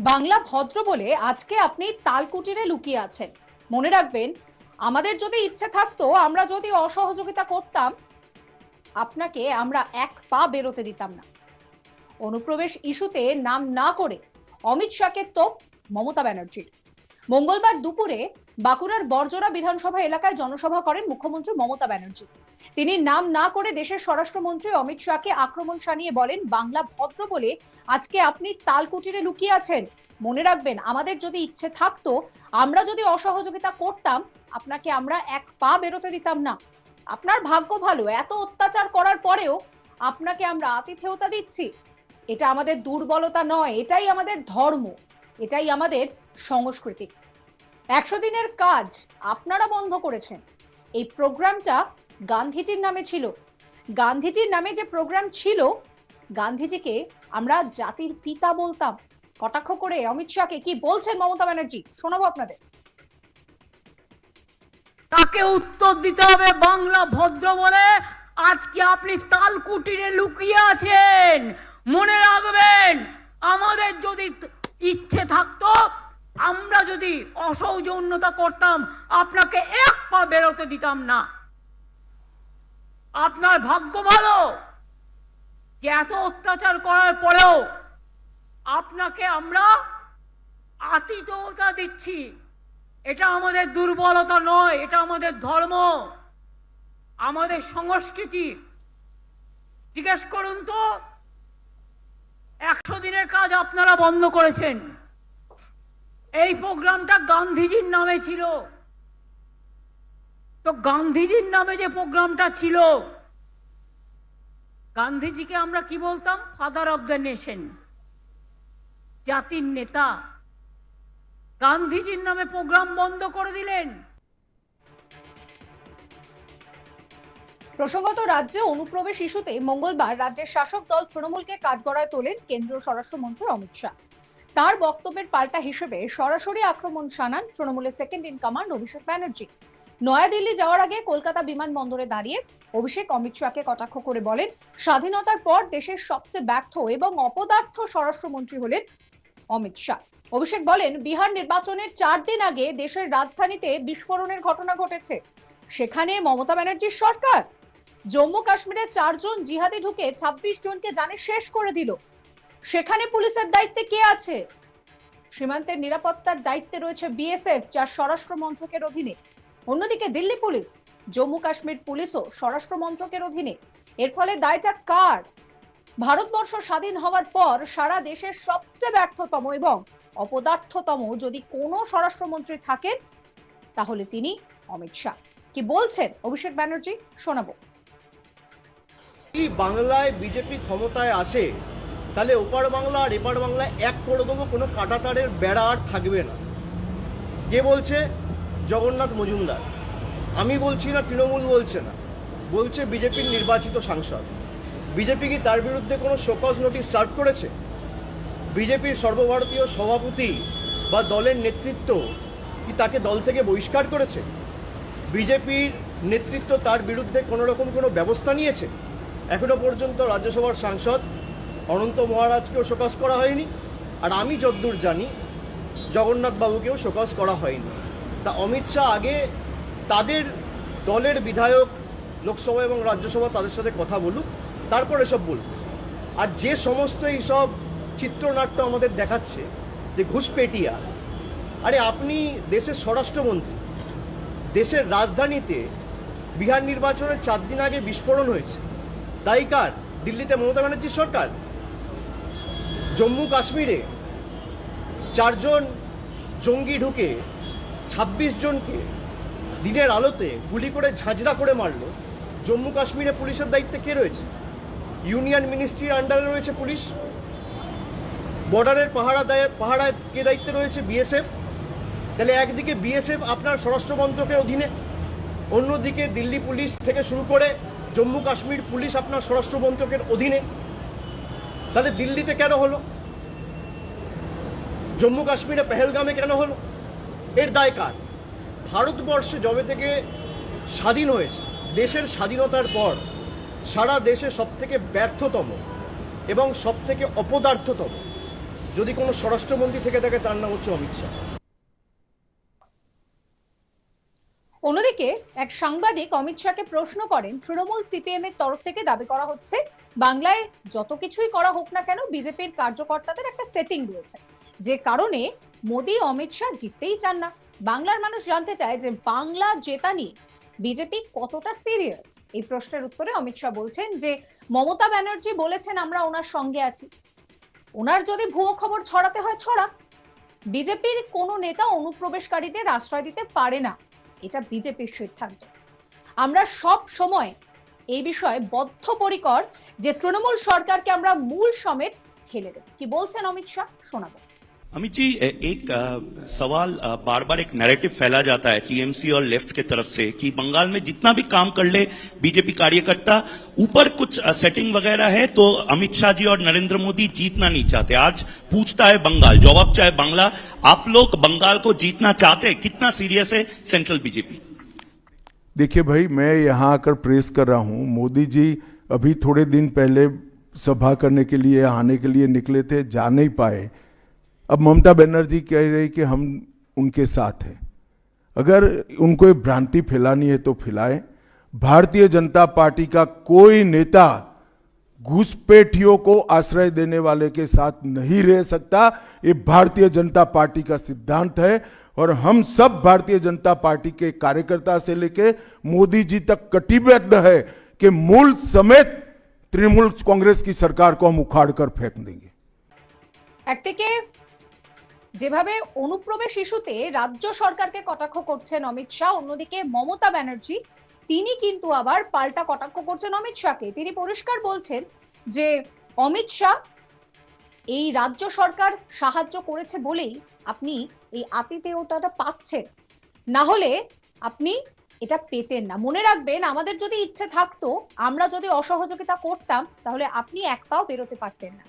বাংলা ভদ্র বলে আজকে আপনি তালকুটিরে লুকিয়ে আছেন। মনে রাখবেন, আমাদের যদি ইচ্ছে থাকতো, আমরা যদি অসহযোগিতা করতাম, আপনাকে আমরা এক পা বেরোতে দিতাম না। অনুপ্রবেশ ইস্যুতে নাম না করে অমিত শাহকে তোপ মমতা ব্যানার্জির। মঙ্গলবার দুপুরে বাঁকুড়ার বরজোড়া বিধানসভা এলাকায় জনসভা করেন মুখ্যমন্ত্রী মমতা ব্যানার্জি। তিনি নাম না করে দেশের স্বরাষ্ট্রমন্ত্রী অমিত শাহকে আক্রমণ শানিয়ে বলেন, বাংলা ভদ্র বলে আজকে আপনি তালকুটিরে লুকিয়ে আছেন। মনে রাখবেন, আমাদের যদি ইচ্ছে থাকতো, আমরা যদি অসহযোগিতা করতাম, আপনাকে আমরা এক পা বেরোতে দিতাম না। আপনার ভাগ্য ভালো, এত অত্যাচার করার পরেও আপনাকে আমরা আতিথেয়তা দিচ্ছি। এটা আমাদের দুর্বলতা নয়, এটাই আমাদের ধর্ম, এটাই আমাদের সংস্কৃতি। 100 দিনের কাজ আপনারা বন্ধ করেছেন। এই প্রোগ্রামটা গান্ধীজির নামে ছিল। গান্ধীজির নামে যে প্রোগ্রাম ছিল, গান্ধীজিকে আমরা জাতির পিতা বলতাম। কটাক্ষ করে অমিত শাহকে কি বলছেন মমতা ব্যানার্জি, শোনাবো আপনাদের। তাকে উত্তর দিতে হবে বাংলা ভদ্র বলে আজকে আপনি তালকুটিরে লুকিয়ে আছেন। মনে রাখবেন, আমাদের যদি ইচ্ছে থাকতো, আমরা যদি অসৌজন্যতা করতাম, আপনাকে এক পা বেরোতে দিতাম না। আপনার ভাগ্য ভালো যে এত অত্যাচার করার পরেও আপনাকে আমরা আতিথেয়তা দিচ্ছি। এটা আমাদের দুর্বলতা নয়, এটা আমাদের ধর্ম, আমাদের সংস্কৃতি। জিজ্ঞেস করুন তো, 100 দিনের কাজ আপনারা বন্ধ করেছেন। এই প্রোগ্রামটা গান্ধীজির নামে ছিল। তো গান্ধীজির নামে যে প্রোগ্রামটা ছিল, গান্ধীজিকে আমরা কি বলতাম? ফাদার অব দ্য নেশন, জাতির নেতা। গান্ধীজির নামে প্রোগ্রাম বন্ধ করে দিলেন। প্রসঙ্গত, রাজ্যে অনুপ্রবেশ ইস্যুতে মঙ্গলবার রাজ্যের শাসক দল তৃণমূলকে কাঠগড়ায় তোলেন কেন্দ্রীয় স্বরাষ্ট্রমন্ত্রী অমিত শাহ। তার বক্তব্যের পাল্টা হিসেবে সরাসরি আক্রমণ শানান তৃণমূলের second in command Abhishek Banerjee. New Delhi যাওয়ার আগে কলকাতা বিমানবন্দরে দাঁড়িয়ে অভিষেক অমিত শাহকে কটাক্ষ করে বলেন, স্বাধীনতার পর দেশের সবচেয়ে ব্যর্থ এবং অপদার্থ স্বরাষ্ট্রমন্ত্রী হলেন অমিত শাহ। অভিষেক বলেন, বিহার নির্বাচনের 4 দিন আগে দেশের রাজধানীতে বিস্ফোরণের ঘটনা ঘটেছে, সেখানে মমতা ব্যানার্জির সরকার। জম্মু কাশ্মীরে 4 জন জিহাদি ঢুকে 26 জনকে জানে শেষ করে দিল, সেখানে পুলিশের দায়িত্বে কে আছে? সীমান্তের নিরাপত্তার দায়িত্বে রয়েছে বিএসএফ, যা স্বরাষ্ট্র মন্ত্রকের অধীনে। অন্যদিকে দিল্লি পুলিশ, জম্মু কাশ্মীর পুলিশও স্বরাষ্ট্র মন্ত্রকের অধীনে। এর ফলে দায়টা কার? ভারতবর্ষ স্বাধীন হওয়ার পর সারা দেশের সবচেয়ে ব্যর্থতম এবং অপদার্থতম যদি কোনো স্বরাষ্ট্রমন্ত্রী থাকেন, তাহলে তিনি অমিত শাহ। কি বলছেন অভিষেক ব্যানার্জি, শোনাবো। বাংলায় বিজেপি ক্ষমতায় আসে, তাহলে ওপার বাংলা আর এপার বাংলায় এক করে দেবো, কোনো কাঁটাতারের বেড়া আর থাকবে না। কে বলছে? জগন্নাথ মজুমদার। আমি বলছি না, তৃণমূল বলছে না, বলছে বিজেপির নির্বাচিত সাংসদ। বিজেপি কি তার বিরুদ্ধে কোনো শোকজ নোটিশ সার্ভ করেছে? বিজেপির সর্বভারতীয় সভাপতি বা দলের নেতৃত্ব কি তাকে দল থেকে বহিষ্কার করেছে? বিজেপির নেতৃত্ব তার বিরুদ্ধে কোনো রকম কোনো ব্যবস্থা নিয়েছে? এখনো পর্যন্ত রাজ্যসভার সাংসদ অনন্ত মহারাজকেও শোকজ করা হয়নি, আর আমি যদ্দূর জানি জগন্নাথ বাবুকেও শোকজ করা হয়নি। তা অমিত শাহ আগে তাদের দলের বিধায়ক লোকসভা এবং রাজ্যসভা তাদের সাথে কথা বলুক, তারপর এসব বলুক। আর যে সমস্ত এইসব চিত্রনাট্য আমাদের দেখাচ্ছে যে ঘুষপেটিয়া, আরে আপনি দেশের স্বরাষ্ট্রমন্ত্রী, দেশের রাজধানীতে বিহার নির্বাচনের 4 দিন আগে বিস্ফোরণ হয়েছে, দায়ী কার? দিল্লিতে মমতা ব্যানার্জির সরকার। জম্মু কাশ্মীরে 4 জন জঙ্গি ঢুকে 26 জনকে দিনের আলোতে গুলি করে ঝাঁঝরা করে মারল। জম্মু কাশ্মীরে পুলিশের দায়িত্বে কে রয়েছে? ইউনিয়ন মিনিস্ট্রির আন্ডারে রয়েছে পুলিশ। বর্ডারের পাহারায় কে দায়িত্বে রয়েছে? বিএসএফ। তাহলে একদিকে বিএসএফ আপনার স্বরাষ্ট্র মন্ত্রকের অধীনে, অন্যদিকে দিল্লি পুলিশ থেকে শুরু করে জম্মু কাশ্মীর পুলিশ আপনার স্বরাষ্ট্র মন্ত্রকের অধীনে। তাহলে দিল্লিতে কেন হলো? জম্মু কাশ্মীরে পেহেলগামে কেন হলো? এর দায় কার? ভারতবর্ষে যবে থেকে স্বাধীন হয়েছে, দেশের স্বাধীনতার পর সারা দেশে সবথেকে ব্যর্থতম এবং সবথেকে অপদার্থতম যদি কোনো স্বরাষ্ট্রমন্ত্রী থেকে থাকে তার নাম হচ্ছে অমিত শাহ। অন্যদিকে এক সাংবাদিক অমিত শাহকে প্রশ্ন করেন, তৃণমূল সিপিএম এর তরফ থেকে দাবি করা হচ্ছে বাংলায় যত কিছুই করা হোক না কেন বিজেপির কার্যকর্তাদের একটা সেটিং রয়েছে, যে কারণে মোদী অমিত শাহ জিততেই চান না। বাংলার মানুষ জানতে চায় যে বাংলা জেতা নিয়ে বিজেপি কতটা সিরিয়াস। এই প্রশ্নের উত্তরে অমিত শাহ বলছেন যে মমতা ব্যানার্জি বলেছেন আমরা ওনার সঙ্গে আছি, ওনার যদি ভুয়ো খবর ছড়াতে হয় ছড়াক। বিজেপির কোনো নেতা অনুপ্রবেশকারীদের আশ্রয় দিতে পারে না, এটা বিজেপির সিদ্ধান্ত। আমরা সব সময় এই বিষয়ে বদ্ধপরিকর যে তৃণমূল সরকারকে আমরা মূল সমেত ফেলে দেব। কি বলছেন অমিত শাহ, শোনাবো। अमित जी, एक सवाल बार बार एक नैरेटिव फैला जाता है टीएमसी और लेफ्ट के तरफ से कि बंगाल में जितना भी काम कर ले बीजेपी कार्यकर्ता, ऊपर कुछ सेटिंग वगैरह है तो अमित शाह जी और नरेंद्र मोदी जीतना नहीं चाहते। आज पूछता है बंगाल, जवाब चाहे बांग्ला, आप लोग बंगाल को जीतना चाहते हैं? कितना सीरियस है सेंट्रल बीजेपी? देखिए भाई, मैं यहाँ आकर प्रेस कर रहा हूँ। मोदी जी अभी थोड़े दिन पहले सभा करने के लिए आने के लिए निकले थे, जा नहीं पाए। अब ममता बनर्जी कह रही कि हम उनके साथ हैं। अगर उनको ये भ्रांति फैलानी है तो फैलाएं। भारतीय जनता पार्टी का कोई नेता घुसपैठियों को आश्रय देने वाले के साथ नहीं रह सकता। ये भारतीय जनता पार्टी का सिद्धांत है और हम सब भारतीय जनता पार्टी के कार्यकर्ता से लेके मोदी जी तक कटिबद्ध है कि मूल समेत तृणमूल कांग्रेस की सरकार को हम उखाड़ कर फेंक देंगे। একদিকে যেভাবে অনুপ্রবেশ ইস্যুতে রাজ্য সরকারকে কটাক্ষ করছেন অমিত শাহ, অন্যদিকে মমতা ব্যানার্জি তিনি কিন্তু আবার পাল্টা কটাক্ষ করছেন অমিত শাহকে। তিনি পরিষ্কার বলছেন যে অমিত শাহ এই রাজ্য সরকার সাহায্য করেছে বলেই আপনি এই আতিথেয়তাটা পাচ্ছেন, না হলে আপনি এটা পেতেন না। মনে রাখবেন, আমাদের যদি ইচ্ছে থাকতো, আমরা যদি অসহযোগিতা করতাম, তাহলে আপনি এক পাও বেরোতে পারতেন না।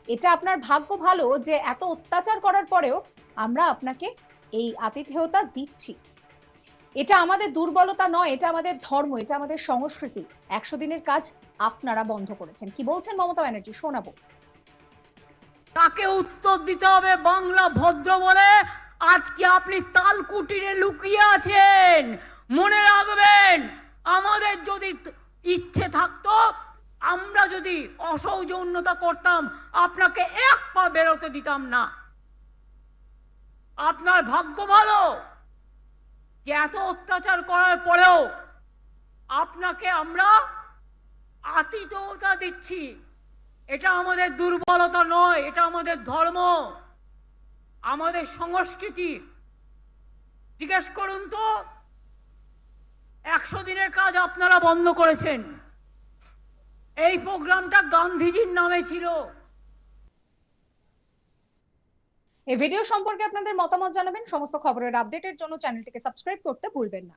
এটা আপনার ভাগ্য ভালো যে এত অত্যাচার করার পরেও আমরা আপনাকে এই আতিথেয়তা দিচ্ছি। এটা আমাদের দুর্বলতা নয়, এটা আমাদের ধর্ম, এটা আমাদের সংস্কৃতি। 100 দিনের কাজ আপনারা বন্ধ করেছেন। কি বলছেন মমতা ব্যানার্জি, শোনাবো। তাকে উত্তর দিতে হবে বাংলা ভদ্র বলে। আজকে আপনি তালকুটিরে লুকিয়ে আছেন। মনে রাখবেন, আমাদের যদি ইচ্ছে থাকতো, আমরা যদি অসৌজন্যতা করতাম, আপনাকে এক পা বেরোতে দিতাম না। আপনার ভাগ্য ভালো যে এত অত্যাচার করার পরেও আপনাকে আমরা আতিথেয়তা দিচ্ছি। এটা আমাদের দুর্বলতা নয়, এটা আমাদের ধর্ম, আমাদের সংস্কৃতি। জিজ্ঞেস করুন তো, 100 দিনের কাজ আপনারা বন্ধ করেছেন। এই প্রোগ্রামটা গান্ধীজির নামে ছিল। এই ভিডিও সম্পর্কে আপনাদের মতামত জানাবেন। সমস্ত খবরের আপডেটের জন্য চ্যানেলটিকে সাবস্ক্রাইব করতে ভুলবেন না।